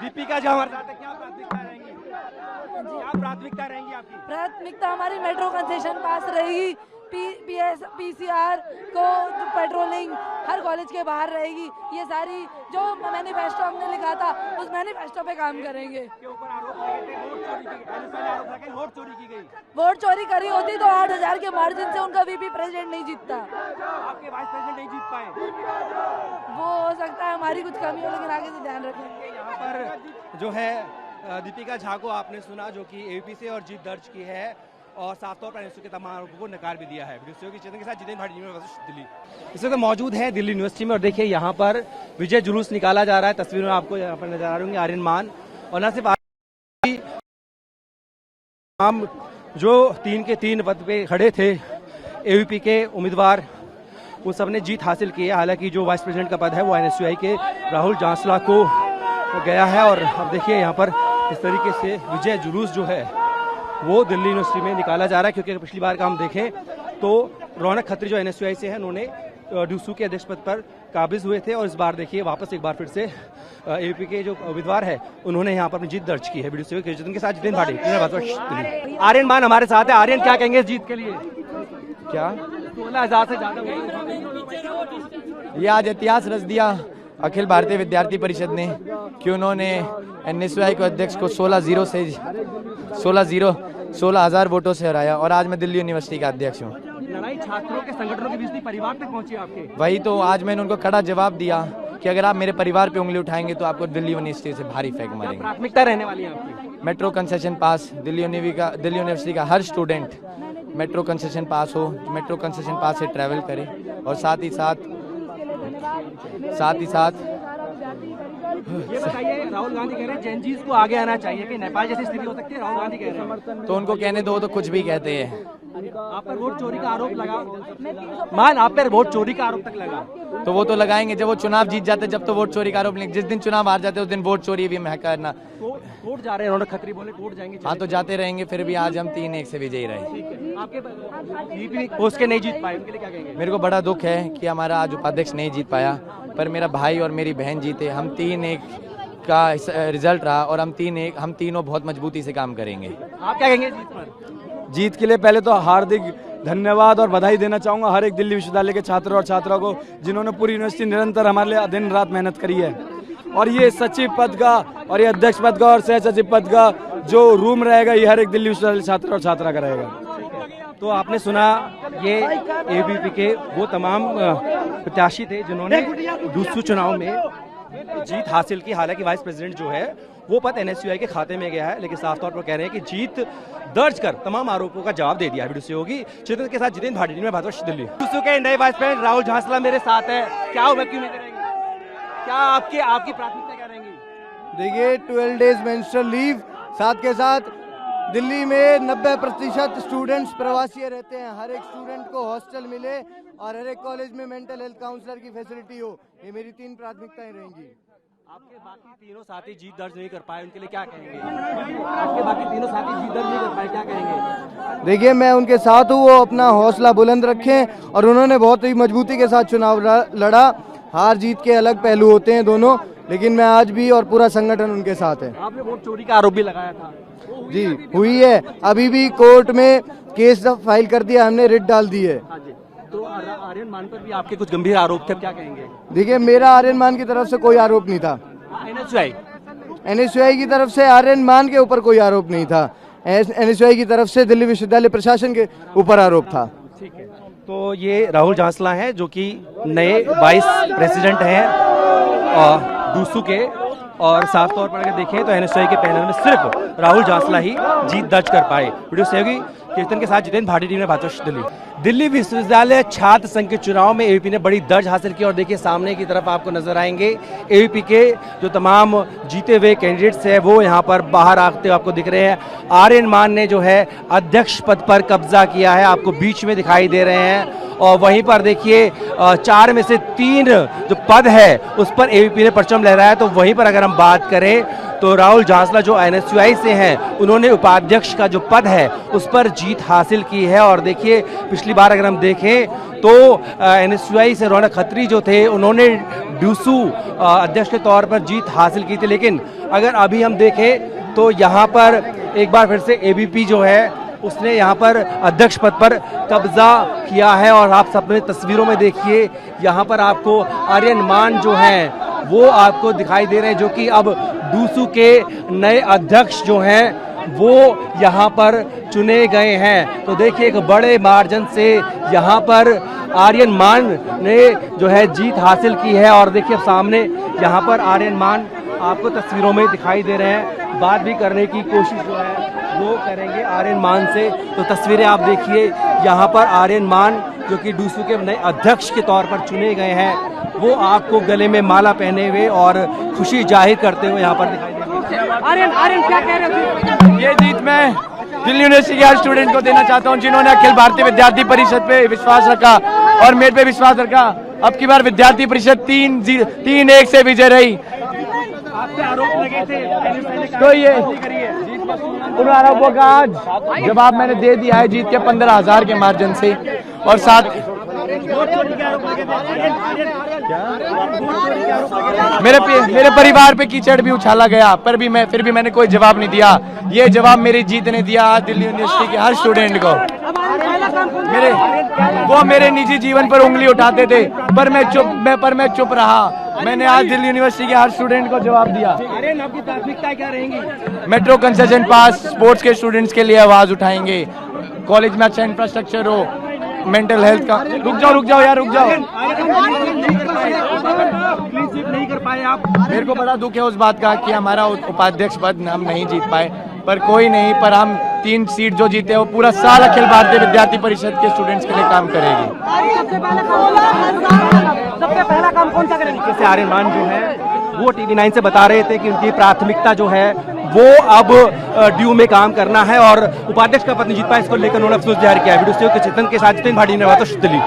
दीपिका जी हमारे साथ है, क्या प्राथमिकता रहेंगी? क्या प्राथमिकता रहेंगी आपकी? प्राथमिकता हमारी मेट्रो कंसेशन पास रहेगी, पीसीआर को पेट्रोलिंग हर कॉलेज के बाहर रहेगी। ये सारी जो मैनिफेस्टो हमने लिखा था उस मैनिफेस्टो पे काम करेंगे। के ऊपर आरोप लगे थे वोट चोरी की, आरोप लगे वोट चोरी की गई। वोट चोरी करी होती तो 8,000 के मार्जिन से उनका वीपी प्रेसिडेंट नहीं जीतता। आपके वाइस प्रेसिडेंट नहीं जीत पाए। वो हो सकता है हमारी कुछ कमी हो, लेकिन आगे से ध्यान रखेंगे। यहाँ पर जो है दीपिका झा को आपने सुना, जो कि एबीपी से और जीत दर्ज की है और साफ तौर पर एनएसयू के तमाम आरोपों को नकार भी दिया है। वीडियो की चैनल के साथ जितेंद्र भाटी, दिल्ली। इस वक्त मौजूद है दिल्ली यूनिवर्सिटी में और देखिए यहाँ पर विजय जुलूस निकाला जा रहा है। तस्वीर में आपको यहाँ पर नजर आ रही होंगी आर्यन मान, और न सिर्फ हम जो 3 के 3 पद पे खड़े थे एबीपी के उम्मीदवार, उन सब ने जीत हासिल की है। हालांकि जो वाइस प्रेसिडेंट का पद है वो एनएसयूआई के राहुल जांसला को गया है। और अब देखिए यहाँ पर इस तरीके से विजय जुलूस जो है वो दिल्ली यूनिवर्सिटी में निकाला जा रहा है, क्योंकि पिछली बार का हम देखें तो रौनक खत्री जो एनएसयूआई से है उन्होंने डूसू के अध्यक्ष पद पर काबिज हुए थे, और इस बार देखिए वापस एक बार फिर से एबीपी के जो उम्मीदवार है उन्होंने यहाँ पर अपनी जीत दर्ज की है। वीडियो के साथ जितेंद्र भाटी। आर्यन मान हमारे साथ है। आर्यन, क्या कहेंगे इस जीत के लिए? क्या 16,000 से ज्यादा? ये आज इतिहास रच दिया अखिल भारतीय विद्यार्थी परिषद ने कि उन्होंने एनएसयूआई को अध्यक्ष को 16,000 वोटों से हराया, और आज मैं दिल्ली यूनिवर्सिटी का अध्यक्ष हूँ। लड़ाई छात्रों के संगठनों के बीच परिवार तक पहुंची आपके? वही तो आज मैंने उनको कड़ा जवाब दिया कि अगर आप मेरे परिवार पे उंगली उठाएंगे तो आपको दिल्ली यूनिवर्सिटी से भारी फेंक मारेंगे। प्राथमिकता रहने वाली है आपकी? मेट्रो कंसेशन पास, दिल्ली यूनिवर्सिटी का हर स्टूडेंट मेट्रो कंसेशन पास हो, मेट्रो कंसेशन पास से ट्रैवल करे, और साथ ही साथ ये बताइए, राहुल गांधी कह रहे हैं जेनजीज को आगे आना चाहिए, कि नेपाल जैसी स्थिति हो सकती है, राहुल गांधी कह रहे हैं। तो उनको कहने दो, तो कुछ भी कहते हैं। आप पर वोट चोरी का आरोप लगा, मान आप पर वोट चोरी का आरोप तक लगा, तो वो तो लगाएंगे जब वो चुनाव जीत जाते, जब तो वोट चोरी का आरोप नहीं। जिस दिन चुनाव हार जाते उस दिन वोट चोरी भी मैं करना। कोर्ट जा रहे हैं, उन्होंने खत्री बोले कोर्ट जाएंगे। हाँ, तो जाते रहेंगे, फिर भी आज हम 3-1 से विजयी रहे। आपके पोस्ट के नहीं जीत पाए, उनके लिए क्या कहेंगे? मेरे को बड़ा दुख है कि हमारा आज उपाध्यक्ष नहीं जीत पाया, पर मेरा भाई और मेरी बहन जीते। हम 3-1 का रिजल्ट रहा, और हम तीनों बहुत मजबूती से काम करेंगे। आप क्या कहेंगे जीत पर? जीत के लिए पहले तो हार्दिक धन्यवाद और बधाई देना चाहूँगा हर एक दिल्ली विश्वविद्यालय के छात्र और छात्राओं को, जिन्होंने पूरी यूनिवर्सिटी निरंतर हमारे लिए दिन रात मेहनत करी है। और ये सचिव पद का और ये अध्यक्ष पद का और सह सचिव पद का जो रूम रहेगा, ये हर एक दिल्ली विश्वविद्यालय छात्र और छात्रा का रहेगा। तो आपने सुना, ये एबीपी के वो तमाम प्रत्याशी थे जिन्होंने दूसरे चुनाव में जीत हासिल की। हालांकि वाइस प्रेसिडेंट जो है वो पद एनएसयूआई के खाते में गया है, लेकिन साफ तौर पर कह रहे हैं कि जीत दर्ज कर तमाम आरोपों का जवाब दे दिया। वीडियो से होगी चित्र के साथ जितेंद्र भाटी, में भारतवर्ष दिल्ली। दूसरों के नए वाइस प्रेसिडेंट राहुल जांसला मेरे साथ है। क्या होगा, क्यों नहीं करेंगे? क्या आपकी प्राथमिकता क्या रहेंगी? देखिए, 12 डेज मेंस्ट्रुअल लीव, साथ के साथ दिल्ली में 90% स्टूडेंट्स प्रवासी रहते हैं। हर एक स्टूडेंट को हॉस्टल मिले और हर एक कॉलेज में मेंटल हेल्थ काउंसलर की फैसिलिटी हो। ये मेरी 3 प्राथमिकताएं रहेंगी। आपके बाकी तीनों साथी जीत दर्ज नहीं कर पाए, उनके लिए क्या कहेंगे? आपके बाकी तीनों साथी जीत दर्ज नहीं कर पाए, क्या कहेंगे? देखिए, मैं उनके साथ हूँ, वो अपना हौसला बुलंद रखें, और उन्होंने बहुत ही मजबूती के साथ चुनाव लड़ा। हार जीत के अलग पहलू होते हैं दोनों, लेकिन मैं आज भी और पूरा संगठन उनके साथ है। आपने वोट चोरी का आरोप भी लगाया था? जी, हुई है। अभी भी कोर्ट में केस फाइल कर दिया हमने, रिट डाल दी है। तो आर्यन मान पर भी आपके कुछ गंभीर आरोप थे, क्या कहेंगे? देखिए, मेरा आर्यन मान की तरफ से कोई आरोप नहीं था। एनएसयूआई की तरफ से आर्यन मान के ऊपर कोई आरोप नहीं था। एनएसयूआई की तरफ से दिल्ली विश्वविद्यालय प्रशासन के ऊपर आरोप था। ठीक है, तो ये राहुल जांसला हैं जो कि नए वाइस प्रेसिडेंट हैं डूसू के, और साफ तौर पर अगर देखें तो एनएसयूआई के पैनल में सिर्फ राहुल जांसला ही जीत दर्ज कर पाए। वीडियो से होगी कीर्तन के साथ जितेंद्र भाटी, में भारतवर्ष दिल्ली। दिल्ली विश्वविद्यालय छात्र संघ के चुनाव में एबीपी ने बड़ी दर्ज हासिल की, और देखिए सामने की तरफ आपको नजर आएंगे एबीपी के जो तमाम जीते हुए कैंडिडेट्स हैं वो यहाँ पर बाहर आते हुए आपको दिख रहे हैं। आर्यन मान ने जो है अध्यक्ष पद पर कब्जा किया है, आपको बीच में दिखाई दे रहे हैं, और वहीं पर देखिए 4 में से 3 जो पद है उस पर एबीपी ने परचम लहराया है। तो वहीं पर अगर हम बात करें तो राहुल जांसला जो एनएसयूआई से हैं, उन्होंने उपाध्यक्ष का जो पद है उस पर जीत हासिल की है। और देखिए पिछली बार अगर हम देखें तो एनएसयूआई से रौनक खत्री जो थे उन्होंने डूसू अध्यक्ष के तौर पर जीत हासिल की थी। लेकिन अगर अभी हम देखें तो यहाँ पर एक बार फिर से एबीपी जो है उसने यहाँ पर अध्यक्ष पद पर कब्जा किया है। और आप सब तस्वीरों में देखिए यहाँ पर आपको आर्यन मान जो हैं वो आपको दिखाई दे रहे हैं, जो कि अब डूसू के नए अध्यक्ष जो हैं वो यहाँ पर चुने गए हैं। तो देखिए एक बड़े मार्जिन से यहाँ पर आर्यन मान ने जो है जीत हासिल की है। और देखिए सामने यहाँ पर आर्यन मान आपको तस्वीरों में दिखाई दे रहे हैं। बात भी करने की कोशिश जो है वो करेंगे आर्यन मान से। तो तस्वीरें आप देखिए यहाँ पर आर्यन मान जो कि डूसू के नए अध्यक्ष के तौर पर चुने गए हैं वो आपको गले में माला पहने हुए और खुशी जाहिर करते हुए यहाँ पर दिखाई देंगे। आर्यन क्या कह रहे थे? ये जीत मैं दिल्ली यूनिवर्सिटी के हर स्टूडेंट को देना चाहता हूँ जिन्होंने अखिल भारतीय विद्यार्थी परिषद पे विश्वास रखा और मेरे पे विश्वास रखा। अब की बार विद्यार्थी परिषद 3-1 से विजय रही। आपके आरोप लगे थे तो ये उन आरोपों का आज जवाब मैंने दे दिया है जीत के 15,000 के मार्जिन से। और साथ मेरे परिवार पे कीचड़ भी उछाला गया पर भी फिर भी मैंने कोई जवाब नहीं दिया। ये जवाब मेरी जीत ने दिया आज दिल्ली यूनिवर्सिटी के हर स्टूडेंट को। वो मेरे निजी जीवन पर उंगली उठाते थे पर मैं चुप रहा। मैंने आज दिल्ली यूनिवर्सिटी के हर स्टूडेंट को जवाब दिया। आपकी प्राथमिकता क्या रहेंगी? मेट्रो कंसेशन पास स्पोर्ट्स के स्टूडेंट्स के लिए आवाज उठाएंगे, कॉलेज में अच्छा इंफ्रास्ट्रक्चर हो, मेंटल हेल्थ का। रुक जाओ यार रुक जाओ। नहीं कर पाए आप। मेरे को बड़ा दुख है उस बात का कि हमारा उपाध्यक्ष पद हम नहीं जीत पाए, पर कोई नहीं। पर हम 3 सीट जो जीते वो पूरा साल अखिल भारतीय विद्यार्थी परिषद के स्टूडेंट्स के लिए काम करेगी। सबसे पहला काम कौन सा करेंगे? जैसे आर्यन मान जो है वो TV9 से बता रहे थे कि उनकी प्राथमिकता जो है वो अब ड्यू में काम करना है और उपाध्यक्ष का पद नहीं जीत पाए, इसको लेकर उन्होंने अफसोस जाहिर किया। वीडियो के चेतन के साथ जितेंद्र भाटी ने दिल्ली।